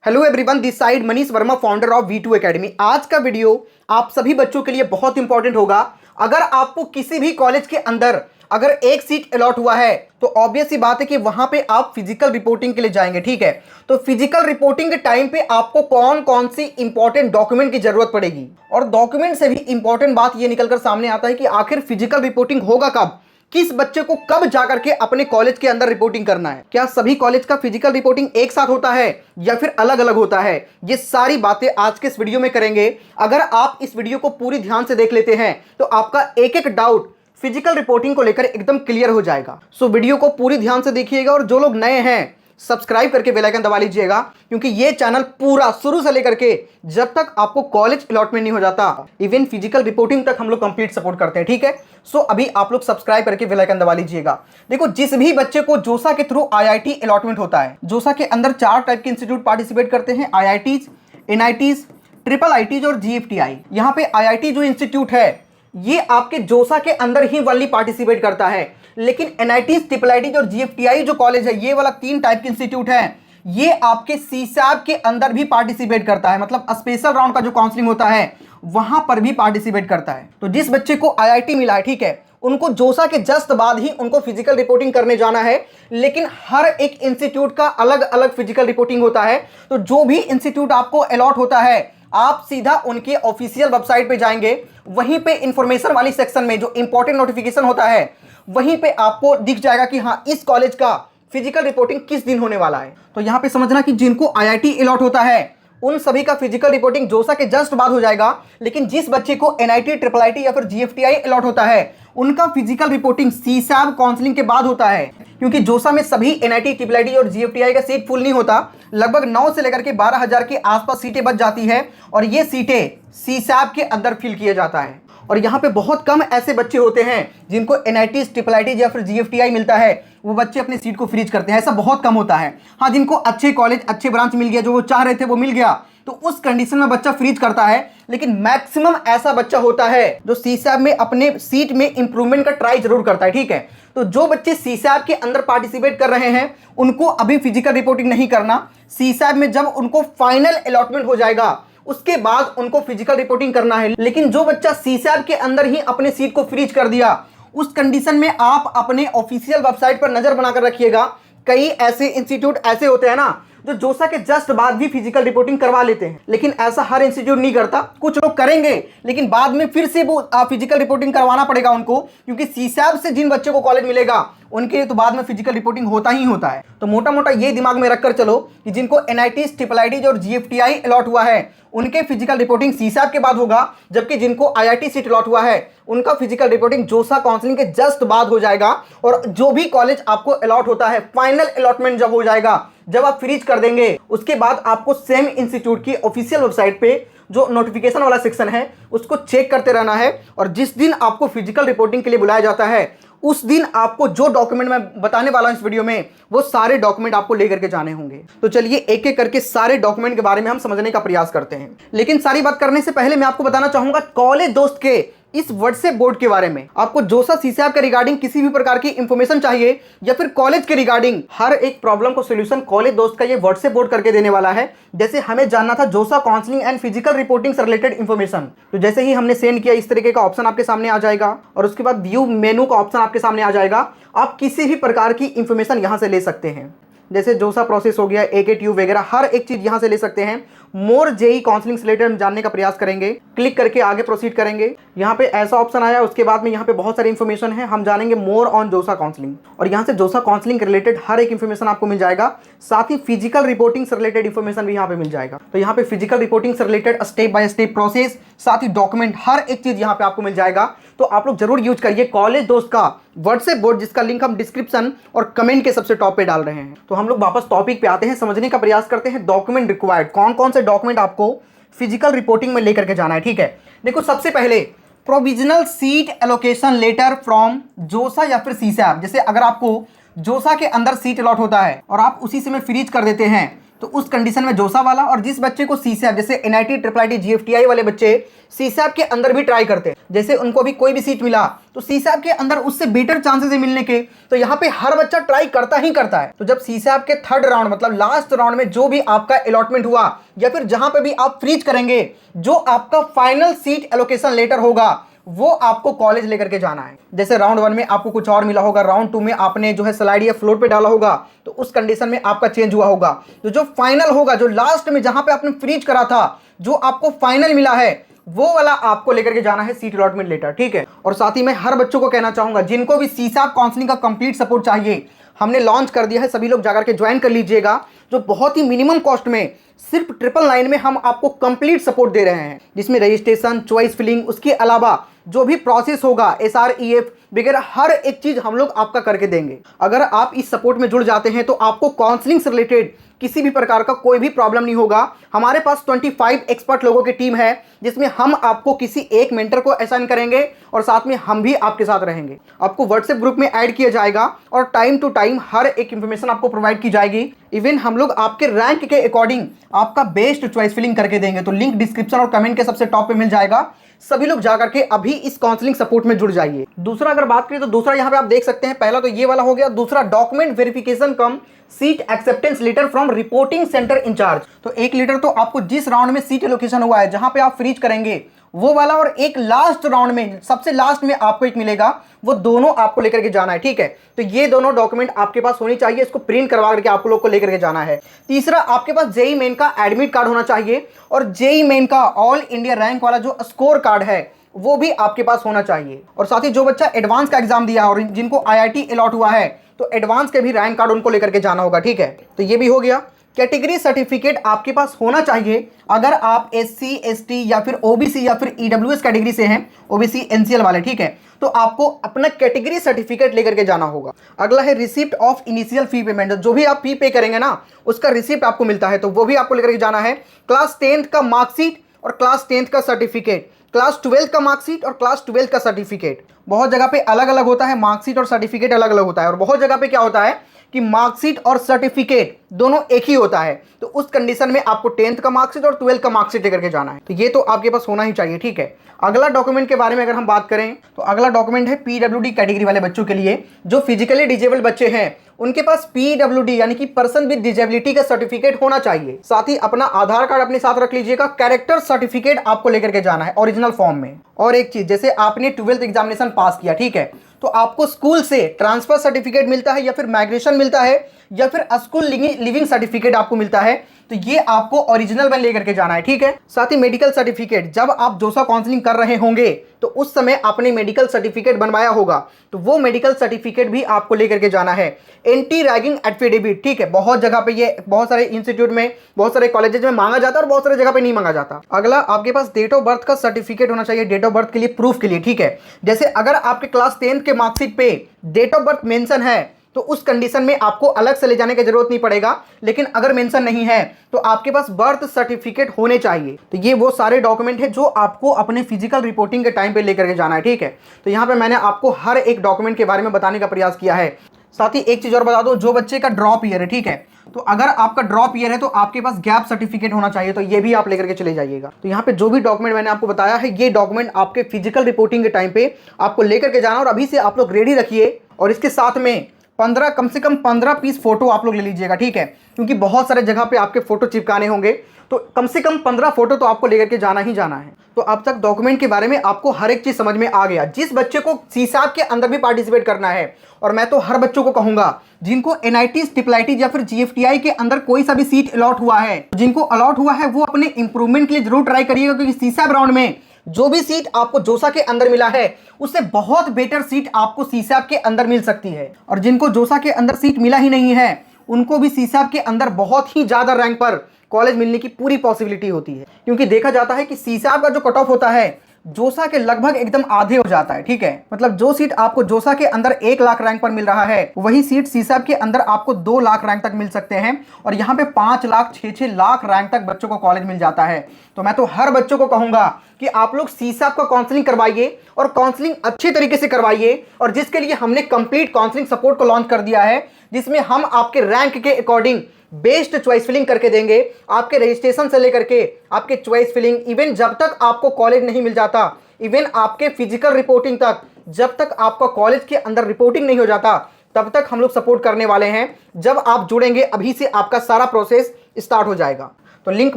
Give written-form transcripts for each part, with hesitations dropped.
Hello everyone, this side Manish Verma, founder of V2 academy. आज का video आप सभी बच्चों के लिए बहुत इंपॉर्टेंट होगा। अगर आपको किसी भी कॉलेज के अंदर अगर एक सीट अलॉट हुआ है तो ऑब्वियस सी बात है कि वहां पे आप फिजिकल रिपोर्टिंग के लिए जाएंगे। ठीक है, तो फिजिकल रिपोर्टिंग के टाइम पे आपको कौन कौन सी इंपॉर्टेंट डॉक्यूमेंट की जरूरत पड़ेगी, और डॉक्यूमेंट से भी इंपॉर्टेंट बात यह निकलकर सामने आता है कि आखिर फिजिकल रिपोर्टिंग होगा कब, किस बच्चे को कब जाकर के अपने कॉलेज के अंदर रिपोर्टिंग करना है, क्या सभी कॉलेज का फिजिकल रिपोर्टिंग एक साथ होता है या फिर अलग अलग होता है, ये सारी बातें आज के इस वीडियो में करेंगे। अगर आप इस वीडियो को पूरी ध्यान से देख लेते हैं तो आपका एक एक डाउट फिजिकल रिपोर्टिंग को लेकर एकदम क्लियर हो जाएगा। सो वीडियो को पूरी ध्यान से देखिएगा, और जो लोग नए हैं सब्सक्राइब करके बेल आइकन दबा लीजिएगा, क्योंकि ये चैनल पूरा शुरू से लेकर के जब तक आपको कॉलेज अलॉटमेंट नहीं हो जाता, इवन फिजिकल रिपोर्टिंग तक हम लोग कंप्लीट सपोर्ट करते हैं। ठीक है, सो अभी आप लोग सब्सक्राइब करके बेल आइकन दबा लीजिएगा। देखो, जिस भी बच्चे को जोसा के थ्रू IIT अलॉटमेंट होता है, जोसा के अंदर 4 टाइप के इंस्टीट्यूट पार्टिसिपेट करते हैं, IITs, NITs, IIITs और GFTI। यहाँ पे IIT जो इंस्टीट्यूट है ये आपके जोसा के अंदर ही वनली पार्टिसिपेट करता है, लेकिन NITs, IIITs और GFTI जो कॉलेज है, ये वाला 3 टाइप के इंस्टीट्यूट है, ये आपके CSAB के अंदर भी पार्टिसिपेट करता है। मतलब स्पेशल राउंड का जो काउंसलिंग होता है वहां पर भी पार्टिसिपेट करता है। तो जिस बच्चे को IIT मिला है, ठीक है, उनको जोसा के जस्ट बाद ही उनको फिजिकल रिपोर्टिंग करने जाना है, लेकिन हर एक इंस्टीट्यूट का अलग अलग फिजिकल रिपोर्टिंग होता है। तो जो भी इंस्टीट्यूट आपको अलॉट होता है, आप सीधा उनके ऑफिशियल वेबसाइट पे जाएंगे, वहीं पे इंफॉर्मेशन वाली सेक्शन में जो इंपॉर्टेंट नोटिफिकेशन होता है वहीं पे आपको दिख जाएगा कि हाँ, इस कॉलेज का फिजिकल रिपोर्टिंग किस दिन होने वाला है। तो यहां पे समझना कि जिनको IIT अलॉट होता है उन सभी का फिजिकल रिपोर्टिंग जोसा के जस्ट बाद हो जाएगा, लेकिन जिस बच्चे को NIT, IIIT या फिर GFTI अलॉट होता है उनका फिजिकल रिपोर्टिंग CSAB काउंसलिंग के बाद होता है। क्योंकि जोसा में सभी NIT, IIIT और GFTI का सीट फुल नहीं होता, लगभग 9 से लेकर के 12,000 के आसपास सीटें बच जाती है, और ये सीटें CSAB के अंदर फिल किया जाता है। और यहाँ पे बहुत कम ऐसे बच्चे होते हैं जिनको NITs, IIITs या फिर GFTI मिलता है, वो बच्चे अपनी सीट को फ्रीज करते हैं, ऐसा बहुत कम होता है। हाँ, जिनको अच्छे कॉलेज, अच्छे ब्रांच मिल गया, जो वो चाह रहे थे वो मिल गया, तो उस कंडीशन में बच्चा फ्रीज करता है। लेकिन मैक्सिमम ऐसा बच्चा होता है जो CSAB में अपने सीट में इंप्रूवमेंट का ट्राई जरूर करता है। ठीक है, तो जो बच्चे CSAB के अंदर पार्टिसिपेट कर रहे हैं उनको अभी फिजिकल रिपोर्टिंग नहीं करना। CSAB में जब उनको फाइनल अलॉटमेंट हो जाएगा उसके बाद उनको फिजिकल रिपोर्टिंग करना है। लेकिन जो बच्चा CSAB के अंदर ही अपने सीट को फ्रीज कर दिया, उस कंडीशन में आप अपने ऑफिशियल वेबसाइट पर नजर बनाकर रखिएगा। कई ऐसे इंस्टीट्यूट ऐसे होते हैं ना जो जोसा के जस्ट बाद भी फिजिकल रिपोर्टिंग करवा लेते हैं, लेकिन ऐसा हर इंस्टीट्यूट नहीं करता। कुछ लोग करेंगे लेकिन बाद में फिर से वो फिजिकल रिपोर्टिंग करवाना पड़ेगा उनको, क्योंकि CSAB से जिन बच्चों को कॉलेज मिलेगा उनके लिए तो बाद में फिजिकल रिपोर्टिंग होता ही होता है। तो मोटा मोटा ये दिमाग में रखकर चलो कि जिनको NITs, IIITs और GFTI अलॉट हुआ है उनके फिजिकल रिपोर्टिंग CSAB के बाद होगा, जबकि जिनको IIT सीट अलॉट हुआ है उनका फिजिकल रिपोर्टिंग जोसा काउंसलिंग के जस्ट बाद हो जाएगा। और जो भी कॉलेज आपको अलॉट होता है, फाइनल अलॉटमेंट जब हो जाएगा, जब आप फ्रीज कर देंगे, उसके बाद आपको सेम इंस्टीट्यूट की ऑफिशियल वेबसाइट पे जो नोटिफिकेशन वाला सेक्शन है उसको चेक करते रहना है। और जिस दिन आपको फिजिकल रिपोर्टिंग के लिए बुलाया जाता है उस दिन आपको जो डॉक्यूमेंट मैं बताने वाला हूं इस वीडियो में, वो सारे डॉक्यूमेंट आपको लेकर के जाने होंगे। तो चलिए एक एक करके सारे डॉक्यूमेंट के बारे में हम समझने का प्रयास करते हैं। लेकिन सारी बात करने से पहले मैं आपको बताना चाहूंगा कॉलेज दोस्त के इस व्हाट्सएप बोर्ड के बारे में। आपको जोसा CSAB के रिगार्डिंग किसी भी प्रकार की इंफॉर्मेशन चाहिए या फिर कॉलेज के रिगार्डिंग हर एक प्रॉब्लम को सोल्यूशन कॉलेज दोस्त का ये व्हाट्सएप बोर्ड करके देने वाला है। जैसे हमें जानना था जोसा काउंसलिंग एंड फिजिकल रिपोर्टिंग से रिलेटेड इंफॉर्मेशन, तो जैसे ही हमने सेंड किया इस तरीके का ऑप्शन आपके सामने आ जाएगा, और उसके बाद व्यू मेनू का ऑप्शन आपके सामने आ जाएगा। आप किसी भी प्रकार की इंफॉर्मेशन यहां से ले सकते हैं, जैसे जोसा प्रोसेस हो गया, AKTU वगैरह, हर एक चीज यहां से ले सकते हैं। मोर JEE काउंसलिंग से रिलेटेड हम जानने का प्रयास करेंगे, क्लिक करके आगे प्रोसीड करेंगे। यहाँ पे ऐसा ऑप्शन आया, उसके बाद में यहाँ पे बहुत सारी इंफॉर्मेशन है, हम जानेंगे मोर ऑन जोसा काउंसलिंग, और यहाँ से जोसा काउंसलिंग के रिलेटेड हर एक इंफॉर्मेशन आपको मिल जाएगा। साथ ही फिजिकल रिपोर्टिंग से रिलेटेड इंफॉर्मेशन भी यहाँ पे मिल जाएगा। तो यहाँ पे फिजिकल रिपोर्टिंग से related step by step process, साथ ही डॉक्यूमेंट, हर एक चीज यहाँ पे आपको मिल जाएगा। तो आप लोग जरूर यूज करिए कॉलेज दोस्त का व्हाट्सएप बोर्ड, जिसका लिंक हम डिस्क्रिप्शन और कमेंट के सबसे टॉप पे डाल रहे हैं। तो हम लोग वापस टॉपिक पे आते हैं, समझने का प्रयास करते हैं डॉक्यूमेंट रिक्वायर्ड, कौन कौन से डॉक्यूमेंट आपको फिजिकल रिपोर्टिंग में लेकर के जाना है। ठीक है, देखो सबसे पहले provisional seat allocation letter from JoSAA या फिर CSAB। जैसे अगर आपको जोसा के अंदर सीट अलॉट होता है और आप उसी समय फ्रीज कर देते हैं, तो उस कंडीशन में जोसा वाला, और जिस बच्चे को सीसैप जैसे एनआईटी, ट्रिपल आईटी, जीएफटीआई वाले बच्चे सीसैप के अंदर भी ट्राई करते हैं, जैसे उनको भी कोई भी सीट मिला तो सीसैप के अंदर उससे बेटर चांसेस है मिलने के, तो यहाँ पे हर बच्चा ट्राई करता ही करता है। तो जब सीसैप के थर्ड राउंड मतलब लास्ट राउंड में जो भी आपका अलॉटमेंट हुआ या फिर जहां पे भी आप फ्रीज करेंगे, जो आपका फाइनल सीट एलोकेशन लेटर होगा वो आपको कॉलेज लेकर के जाना है। जैसे राउंड 1 में आपको कुछ और मिला होगा, राउंड 2 में आपने जो है स्लाइड या फ्लोट पे डाला होगा, तो उस कंडीशन में आपका चेंज हुआ होगा। तो जो फाइनल होगा, जो लास्ट में जहां पे आपने फ्रीज करा था, जो आपको फाइनल मिला है, वो वाला आपको लेकर के जाना है सीट अलॉटमेंट लेटर, ठीक है। और साथ ही मैं हर बच्चों को कहना चाहूंगा जिनको भी सीसैप काउंसलिंग का कंप्लीट सपोर्ट चाहिए, हमने लॉन्च कर दिया है, सभी लोग जाकर के ज्वाइन कर लीजिएगा। जो बहुत ही मिनिमम कॉस्ट में सिर्फ 999 में हम आपको कंप्लीट सपोर्ट दे रहे हैं, जिसमें रजिस्ट्रेशन, चॉइस फिलिंग, उसके अलावा जो भी प्रोसेस होगा SREF वगैरह हर एक चीज हम लोग आपका करके देंगे। अगर आप इस सपोर्ट में जुड़ जाते हैं तो आपको काउंसलिंग से रिलेटेड किसी भी प्रकार का कोई भी प्रॉब्लम नहीं होगा। हमारे पास 25 एक्सपर्ट लोगों की टीम है, जिसमें हम आपको किसी एक मेंटर को असाइन करेंगे और साथ में हम भी आपके साथ रहेंगे। आपको व्हाट्सएप ग्रुप में ऐड किया जाएगा और टाइम टू टाइम हर एक इंफॉर्मेशन आपको प्रोवाइड की जाएगी। इवन हम लोग आपके रैंक के अकॉर्डिंग आपका बेस्ट चॉइस फिलिंग करके देंगे। तो लिंक डिस्क्रिप्शन और कमेंट के सबसे टॉप पे मिल जाएगा। सभी लोग जाकर के अभी इस काउंसलिंग सपोर्ट में जुड़ जाइए। दूसरा अगर बात करें तो दूसरा यहाँ पे आप देख सकते हैं, पहला तो ये वाला हो गया। दूसरा document verification cum seat acceptance letter from reporting centre in charge. तो एक लेटर तो आपको जिस राउंड में सीट एलोकेशन हुआ है, जहां पे आप फ्रीज करेंगे वो वाला, और एक लास्ट राउंड में सबसे लास्ट में आपको एक मिलेगा, वो दोनों आपको लेकर के जाना है, ठीक है। तो ये दोनों डॉक्यूमेंट आपके पास होनी चाहिए, इसको प्रिंट करवा करके आप लोग को लेकर के जाना है। तीसरा, आपके पास जेईई मेन का एडमिट कार्ड होना चाहिए और जेईई मेन का ऑल इंडिया रैंक वाला जो स्कोर कार्ड है वो भी आपके पास होना चाहिए। और साथ ही जो बच्चा एडवांस का एग्जाम दिया और जिनको IIT अलॉट हुआ है, तो एडवांस के भी रैंक कार्ड उनको लेकर के जाना होगा, ठीक है। तो ये भी हो गया। कैटेगरी सर्टिफिकेट आपके पास होना चाहिए। अगर आप SC ST या फिर OBC या फिर EWS कैटेगरी से हैं, OBC NCL वाले, ठीक है, तो आपको अपना कैटेगरी सर्टिफिकेट लेकर के जाना होगा। अगला है receipt of initial fee payment. जो भी आप फी पे करेंगे ना, उसका रिसिप्ट आपको मिलता है, तो वो भी आपको लेकर के जाना है। क्लास 10th का मार्कशीट और क्लास 10th का सर्टिफिकेट, क्लास 12th का मार्कशीट और क्लास 12th का सर्टिफिकेट। बहुत जगह पे अलग अलग होता है, मार्कशीट और सर्टिफिकेट अलग अलग होता है, और बहुत जगह पे क्या होता है कि मार्कशीट और सर्टिफिकेट दोनों एक ही होता है। तो उस कंडीशन में आपको 10th का मार्कशीट और 12th का मार्कशीट लेकर के जाना है। तो ये तो आपके पास होना ही चाहिए, ठीक है। अगला डॉक्यूमेंट के बारे में अगर हम बात करें तो अगला डॉक्यूमेंट है PWD कैटेगरी वाले बच्चों के लिए। जो फिजिकली डिजेबल बच्चे हैं उनके पास PWD यानी कि पर्सन विद डिजेबिलिटी का सर्टिफिकेट होना चाहिए। साथ ही अपना आधार कार्ड अपने साथ रख लीजिएगा। कैरेक्टर सर्टिफिकेट आपको लेकर के जाना है ओरिजिनल फॉर्म में। और एक चीज, जैसे आपने 12th एग्जामिनेशन पास किया, ठीक है, तो आपको स्कूल से ट्रांसफर सर्टिफिकेट मिलता है या फिर माइग्रेशन मिलता है या फिर स्कूल लिविंग सर्टिफिकेट आपको मिलता है, तो ये आपको ओरिजिनल में लेकर के जाना है, ठीक है। साथ ही मेडिकल सर्टिफिकेट, जब आप जोसा काउंसलिंग कर रहे होंगे तो उस समय आपने मेडिकल सर्टिफिकेट बनवाया होगा, तो वो मेडिकल सर्टिफिकेट भी आपको लेकर के जाना है। एंटी रैगिंग एफिडेविट, ठीक है, बहुत जगह पे ये बहुत सारे इंस्टीट्यूट में, बहुत सारे कॉलेजेस में मांगा जाता है और बहुत सारे जगह पे नहीं मांगा जाता। अगला, आपके पास डेट ऑफ बर्थ का सर्टिफिकेट होना चाहिए, डेट ऑफ बर्थ के लिए, प्रूफ के लिए, ठीक है। जैसे अगर आपके क्लास 10th के मार्कशीट पे डेट ऑफ बर्थ मेंशन है तो उस कंडीशन में आपको अलग से ले जाने की जरूरत नहीं पड़ेगा, लेकिन अगर मेंशन नहीं है तो आपके पास बर्थ सर्टिफिकेट होने चाहिए। तो ये वो सारे डॉक्यूमेंट है जो आपको अपने फिजिकल रिपोर्टिंग के टाइम पे लेकर के जाना है, ठीक है। तो यहाँ पे मैंने आपको हर एक डॉक्यूमेंट के बारे में बताने का प्रयास किया है। साथ ही एक चीज और बता दो, जो बच्चे का ड्रॉप ईयर है, ठीक है, तो अगर आपका ड्रॉप ईयर है तो आपके पास गैप सर्टिफिकेट होना चाहिए, तो ये भी आप लेकर के चले जाइएगा। तो यहाँ पे जो भी डॉक्यूमेंट मैंने आपको बताया है, ये डॉक्यूमेंट आपके फिजिकल रिपोर्टिंग के टाइम पे आपको लेकर के जाना, और अभी से आप लोग रेडी रखिए। और इसके साथ में 15 कम से कम 15 पीस फोटो आप लोग ले लीजिएगा, ठीक है, क्योंकि बहुत सारे जगह पे आपके फोटो चिपकाने होंगे, तो कम से कम 15 फोटो तो आपको लेकर के जाना ही जाना है। तो अब तक डॉक्यूमेंट के बारे में आपको हर एक चीज समझ में आ गया। जिस बच्चे को सीसैप के अंदर भी पार्टिसिपेट करना है, और मैं तो हर बच्चों को कहूंगा जिनको NIT, ट्रिपल IIT या फिर GFTI के अंदर कोई सा भी सीट अलॉट हुआ है, जिनको अलॉट हुआ है वो अपने इंप्रूवमेंट के लिए जरूर ट्राई करिएगा, क्योंकि सीसैप राउंड में जो भी सीट आपको जोसा के अंदर मिला है उससे बहुत बेटर सीट आपको सीसैप के अंदर मिल सकती है। और जिनको जोसा के अंदर सीट मिला ही नहीं है उनको भी सीसैप के अंदर बहुत ही ज्यादा रैंक पर कॉलेज मिलने की पूरी पॉसिबिलिटी होती है, क्योंकि देखा जाता है कि सीसैप का जो कट ऑफ होता है जोसा के लगभग एकदम आधे हो जाता है, ठीक है। मतलब जो सीट आपको जोसा के अंदर 1 लाख रैंक पर मिल रहा है, वही सीट सीसैप के अंदर आपको 2 लाख रैंक तक मिल सकते हैं, और यहाँ पे 5 लाख 6 लाख रैंक तक बच्चों को कॉलेज मिल जाता है। तो मैं तो हर बच्चों को कहूंगा कि आप लोग सीसैप का काउंसलिंग करवाइए, और काउंसलिंग अच्छे तरीके से करवाइए, और जिसके लिए हमने कंप्लीट काउंसलिंग सपोर्ट को लॉन्च कर दिया है, जिसमें हम आपके रैंक के अकॉर्डिंग बेस्ट चॉइस फिलिंग करके देंगे। आपके रजिस्ट्रेशन से लेकर के आपके चॉइस फिलिंग, इवन जब तक आपको कॉलेज नहीं मिल जाता, इवन आपके फिजिकल रिपोर्टिंग तक, जब तक आपका कॉलेज के अंदर रिपोर्टिंग नहीं हो जाता, तब तक हम लोग सपोर्ट करने वाले हैं। जब आप जुड़ेंगे अभी से आपका सारा प्रोसेस स्टार्ट हो जाएगा। तो लिंक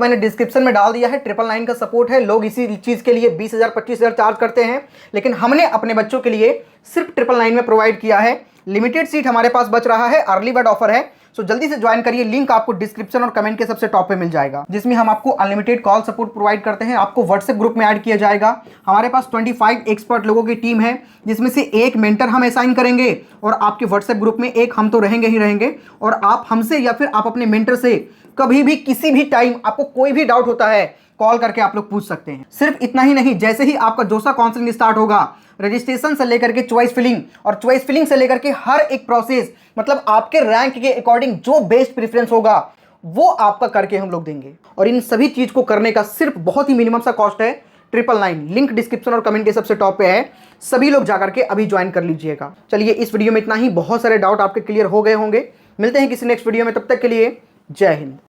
मैंने डिस्क्रिप्शन में डाल दिया है। 999 का सपोर्ट है। लोग इसी चीज़ के लिए 20,000 25,000 चार्ज करते हैं, लेकिन हमने अपने बच्चों के लिए सिर्फ 999 में प्रोवाइड किया है। लिमिटेड सीट हमारे पास बच रहा है, अर्ली बर्ड ऑफर है। सो जल्दी से ज्वाइन करिए। लिंक आपको डिस्क्रिप्शन और कमेंट के सबसे टॉप पे मिल जाएगा, जिसमें हम आपको अनलिमिटेड कॉल सपोर्ट प्रोवाइड करते हैं। आपको व्हाट्सएप ग्रुप में ऐड किया जाएगा। हमारे पास 25 एक्सपर्ट लोगों की टीम है, जिसमें से एक मेंटर हम असाइन करेंगे और आपके व्हाट्सएप ग्रुप में एक हम तो रहेंगे ही रहेंगे। और आप हमसे या फिर आप अपने मेंटर से कभी भी किसी भी टाइम आपको कोई भी डाउट होता है, कॉल करके आप लोग पूछ सकते हैं। सिर्फ इतना ही नहीं, जैसे ही आपका जोसा काउंसलिंग स्टार्ट होगा, रजिस्ट्रेशन से लेकर के चॉइस फिलिंग और चॉइस फिलिंग से लेकर के हर एक प्रोसेस, मतलब आपके रैंक के अकॉर्डिंग जो बेस्ट प्रेफरेंस होगा वो आपका करके हम लोग देंगे। और इन सभी चीज को करने का सिर्फ बहुत ही मिनिमम सा कॉस्ट है 999। लिंक डिस्क्रिप्शन और कमेंट के सबसे टॉप पे है। सभी लोग जाकर के अभी ज्वाइन कर लीजिएगा। चलिए, इस वीडियो में इतना ही। बहुत सारे डाउट आपके क्लियर हो गए होंगे। मिलते हैं किसी नेक्स्ट वीडियो में, तब तक के लिए जय हिंद।